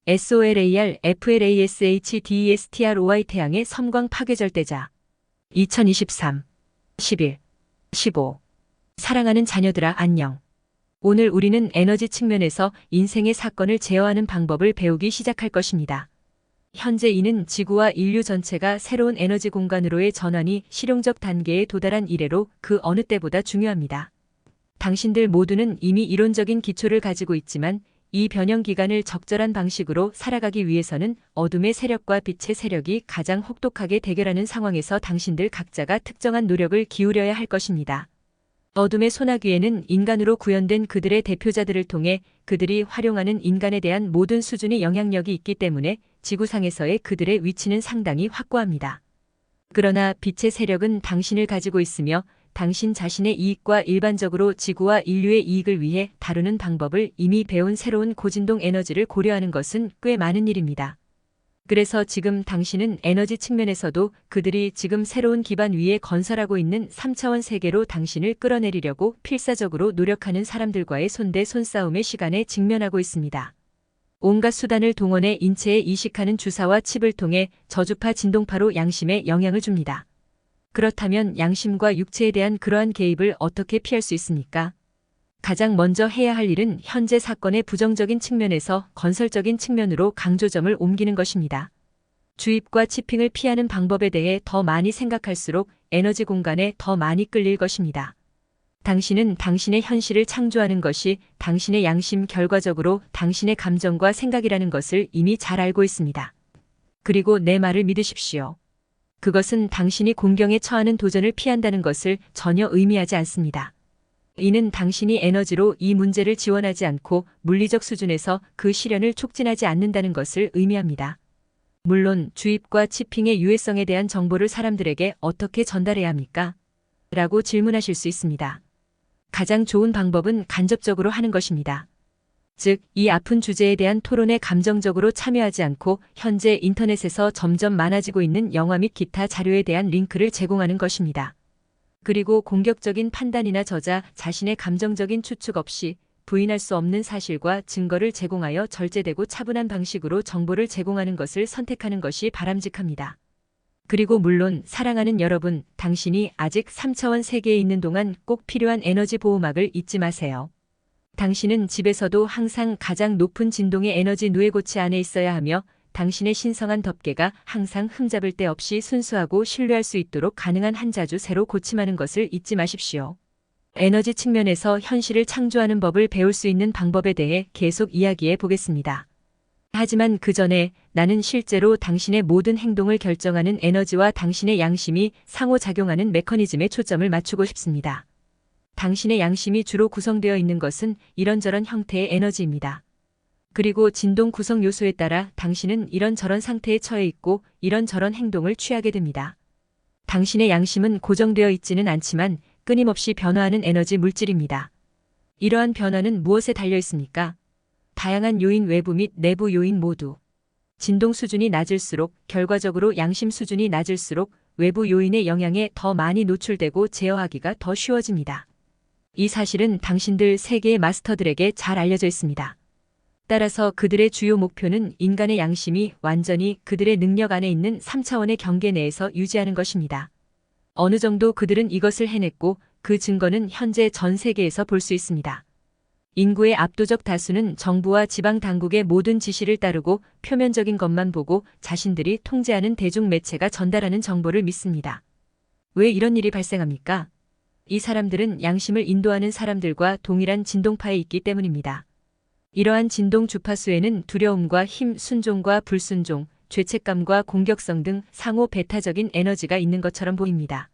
SOLAR FLASHDESTROY 태양의 섬광 파괴절대자. 2023 11 15 사랑하는 자녀들아 안녕. 오늘 우리는 에너지 측면에서 인생의 사건을 제어하는 방법을 배우기 시작할 것입니다. 현재 이는 지구와 인류 전체가 새로운 에너지 공간으로의 전환이 실용적 단계에 도달한 이래로 그 어느 때보다 중요합니다. 당신들 모두는 이미 이론적인 기초를 가지고 있지만 이 변형 기간을 적절한 방식으로 살아가기 위해서는 어둠의 세력과 빛의 세력이 가장 혹독하게 대결하는 상황에서 당신들 각자가 특정한 노력을 기울여야 할 것입니다. 어둠의 소나기에는 인간으로 구현된 그들의 대표자들을 통해 그들이 활용하는 인간에 대한 모든 수준의 영향력이 있기 때문에 지구상에서의 그들의 위치는 상당히 확고합니다. 그러나 빛의 세력은 당신을 가지고 있으며 당신 자신의 이익과 일반적으로 지구와 인류의 이익을 위해 다루는 방법을 이미 배운 새로운 고진동 에너지를 고려하는 것은 꽤 많은 일입니다. 그래서 지금 당신은 에너지 측면에서도 그들이 지금 새로운 기반 위에 건설하고 있는 3차원 세계로 당신을 끌어내리려고 필사적으로 노력하는 사람들과의 손대손 싸움의 시간에 직면하고 있습니다. 온갖 수단을 동원해 인체에 이식하는 주사와 칩을 통해 저주파 진동파로 양심에 영향을 줍니다. 그렇다면 양심과 육체에 대한 그러한 개입을 어떻게 피할 수 있습니까? 가장 먼저 해야 할 일은 현재 사건의 부정적인 측면에서 건설적인 측면으로 강조점을 옮기는 것입니다. 주입과 치핑을 피하는 방법에 대해 더 많이 생각할수록 에너지 공간에 더 많이 끌릴 것입니다. 당신은 당신의 현실을 창조하는 것이 당신의 양심 결과적으로 당신의 감정과 생각이라는 것을 이미 잘 알고 있습니다. 그리고 내 말을 믿으십시오. 그것은 당신이 공경에 처하는 도전을 피한다는 것을 전혀 의미하지 않습니다. 이는 당신이 에너지로 이 문제를 지원하지 않고 물리적 수준에서 그 실현을 촉진하지 않는다는 것을 의미합니다. 물론 주입과 치핑의 유해성에 대한 정보를 사람들에게 어떻게 전달해야 합니까? 라고 질문하실 수 있습니다. 가장 좋은 방법은 간접적으로 하는 것입니다. 즉, 이 아픈 주제에 대한 토론에 감정적으로 참여하지 않고 현재 인터넷에서 점점 많아지고 있는 영화 및 기타 자료에 대한 링크를 제공하는 것입니다. 그리고 공격적인 판단이나 저자 자신의 감정적인 추측 없이 부인할 수 없는 사실과 증거를 제공하여 절제되고 차분한 방식으로 정보를 제공하는 것을 선택하는 것이 바람직합니다. 그리고 물론 사랑하는 여러분, 당신이 아직 3차원 세계에 있는 동안 꼭 필요한 에너지 보호막을 잊지 마세요. 당신은 집에서도 항상 가장 높은 진동의 에너지 누에고치 안에 있어야 하며 당신의 신성한 덮개가 항상 흠잡을 데 없이 순수하고 신뢰할 수 있도록 가능한 한 자주 새로 고침하는 것을 잊지 마십시오. 에너지 측면에서 현실을 창조하는 법을 배울 수 있는 방법에 대해 계속 이야기해 보겠습니다. 하지만 그 전에 나는 실제로 당신의 모든 행동을 결정하는 에너지와 당신의 양심이 상호작용하는 메커니즘에 초점을 맞추고 싶습니다. 당신의 양심이 주로 구성되어 있는 것은 이런저런 형태의 에너지입니다. 그리고 진동 구성 요소에 따라 당신은 이런저런 상태에 처해 있고 이런저런 행동을 취하게 됩니다. 당신의 양심은 고정되어 있지는 않지만 끊임없이 변화하는 에너지 물질입니다. 이러한 변화는 무엇에 달려 있습니까? 다양한 요인 외부 및 내부 요인 모두. 진동 수준이 낮을수록 결과적으로 양심 수준이 낮을수록 외부 요인의 영향에 더 많이 노출되고 제어하기가 더 쉬워집니다. 이 사실은 당신들 세계의 마스터들에게 잘 알려져 있습니다. 따라서 그들의 주요 목표는 인간의 양심이 완전히 그들의 능력 안에 있는 3차원의 경계 내에서 유지하는 것입니다. 어느 정도 그들은 이것을 해냈고 그 증거는 현재 전 세계에서 볼 수 있습니다. 인구의 압도적 다수는 정부와 지방 당국의 모든 지시를 따르고 표면적인 것만 보고 자신들이 통제하는 대중매체가 전달하는 정보를 믿습니다. 왜 이런 일이 발생합니까? 이 사람들은 양심을 인도하는 사람들과 동일한 진동파에 있기 때문입니다. 이러한 진동 주파수에는 두려움과 힘, 순종과 불순종, 죄책감과 공격성 등 상호 배타적인 에너지가 있는 것처럼 보입니다.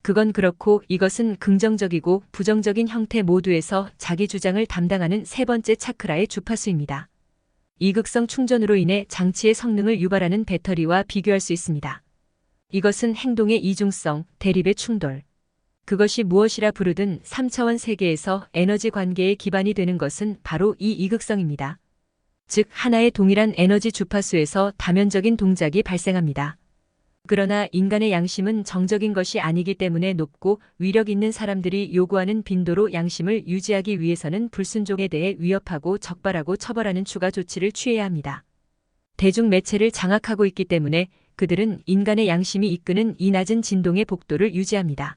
그건 그렇고 이것은 긍정적이고 부정적인 형태 모두에서 자기 주장을 담당하는 세 번째 차크라의 주파수입니다. 이극성 충전으로 인해 장치의 성능을 유발하는 배터리와 비교할 수 있습니다. 이것은 행동의 이중성, 대립의 충돌. 그것이 무엇이라 부르든 3차원 세계에서 에너지 관계의 기반이 되는 것은 바로 이 이극성입니다. 즉 하나의 동일한 에너지 주파수에서 다면적인 동작이 발생합니다. 그러나 인간의 양심은 정적인 것이 아니기 때문에 높고 위력 있는 사람들이 요구하는 빈도로 양심을 유지하기 위해서는 불순종에 대해 위협하고 적발하고 처벌하는 추가 조치를 취해야 합니다. 대중 매체를 장악하고 있기 때문에 그들은 인간의 양심이 이끄는 이 낮은 진동의 복도를 유지합니다.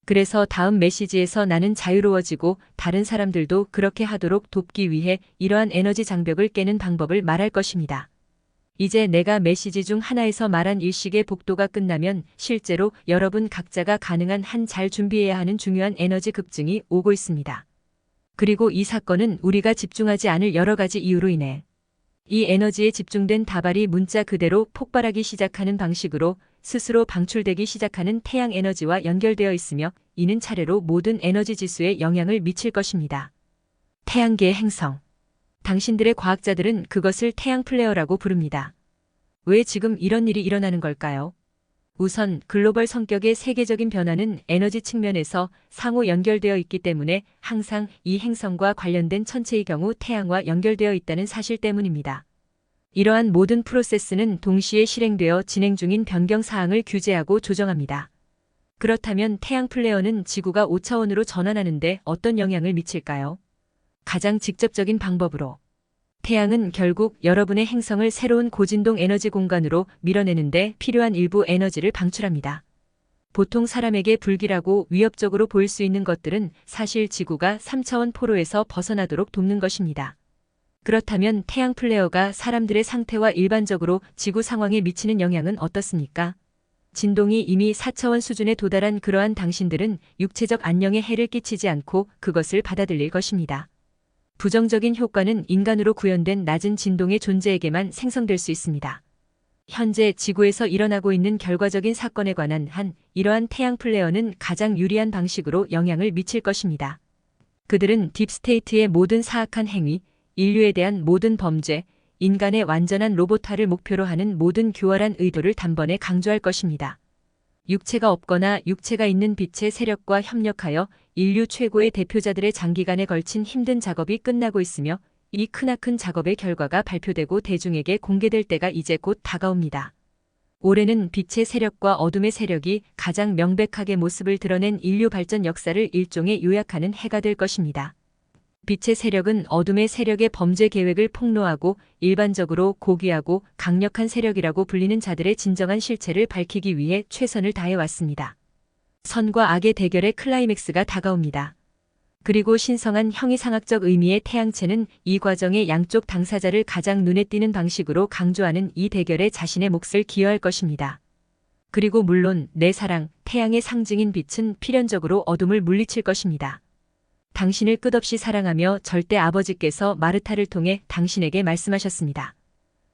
그래서 다음 메시지에서 나는 자유로워지고 다른 사람들도 그렇게 하도록 돕기 위해 이러한 에너지 장벽을 깨는 방법을 말할 것입니다. 이제 내가 메시지 중 하나에서 말한 일식의 복도가 끝나면 실제로 여러분 각자가 가능한 한 잘 준비해야 하는 중요한 에너지 급증이 오고 있습니다. 그리고 이 사건은 우리가 집중하지 않을 여러 가지 이유로 인해 이 에너지에 집중된 다발이 문자 그대로 폭발하기 시작하는 방식으로 스스로 방출되기 시작하는 태양 에너지와 연결되어 있으며 이는 차례로 모든 에너지 지수에 영향을 미칠 것입니다. 태양계의 행성. 당신들의 과학자들은 그것을 태양 플레어라고 부릅니다. 왜 지금 이런 일이 일어나는 걸까요? 우선 글로벌 성격의 세계적인 변화는 에너지 측면에서 상호 연결되어 있기 때문에 항상 이 행성과 관련된 천체의 경우 태양과 연결되어 있다는 사실 때문입니다. 이러한 모든 프로세스는 동시에 실행되어 진행 중인 변경 사항을 규제하고 조정합니다. 그렇다면 태양 플레어는 지구가 5차원으로 전환하는데 어떤 영향을 미칠까요? 가장 직접적인 방법으로 태양은 결국 여러분의 행성을 새로운 고진동 에너지 공간으로 밀어내는데 필요한 일부 에너지를 방출합니다. 보통 사람에게 불길하고 위협적으로 보일 수 있는 것들은 사실 지구가 3차원 포로에서 벗어나도록 돕는 것입니다. 그렇다면 태양 플레어가 사람들의 상태와 일반적으로 지구 상황에 미치는 영향은 어떻습니까? 진동이 이미 4차원 수준에 도달한 그러한 당신들은 육체적 안녕에 해를 끼치지 않고 그것을 받아들일 것입니다. 부정적인 효과는 인간으로 구현된 낮은 진동의 존재에게만 생성될 수 있습니다. 현재 지구에서 일어나고 있는 결과적인 사건에 관한 이러한 태양 플레어는 가장 유리한 방식으로 영향을 미칠 것입니다. 그들은 딥스테이트의 모든 사악한 행위, 인류에 대한 모든 범죄, 인간의 완전한 로봇화를 목표로 하는 모든 교활한 의도를 단번에 강조할 것입니다. 육체가 없거나 육체가 있는 빛의 세력과 협력하여 인류 최고의 대표자들의 장기간에 걸친 힘든 작업이 끝나고 있으며 이 크나큰 작업의 결과가 발표되고 대중에게 공개될 때가 이제 곧 다가옵니다. 올해는 빛의 세력과 어둠의 세력이 가장 명백하게 모습을 드러낸 인류 발전 역사를 일종의 요약하는 해가 될 것입니다. 빛의 세력은 어둠의 세력의 범죄 계획을 폭로하고 일반적으로 고귀하고 강력한 세력이라고 불리는 자들의 진정한 실체를 밝히기 위해 최선을 다해왔습니다. 선과 악의 대결의 클라이맥스가 다가옵니다. 그리고 신성한 형이상학적 의미의 태양체는 이 과정의 양쪽 당사자를 가장 눈에 띄는 방식으로 강조하는 이 대결에 자신의 몫을 기여할 것입니다. 그리고 물론 내 사랑, 태양의 상징인 빛은 필연적으로 어둠을 물리칠 것입니다. 당신을 끝없이 사랑하며 절대 아버지께서 마르타를 통해 당신에게 말씀하셨습니다.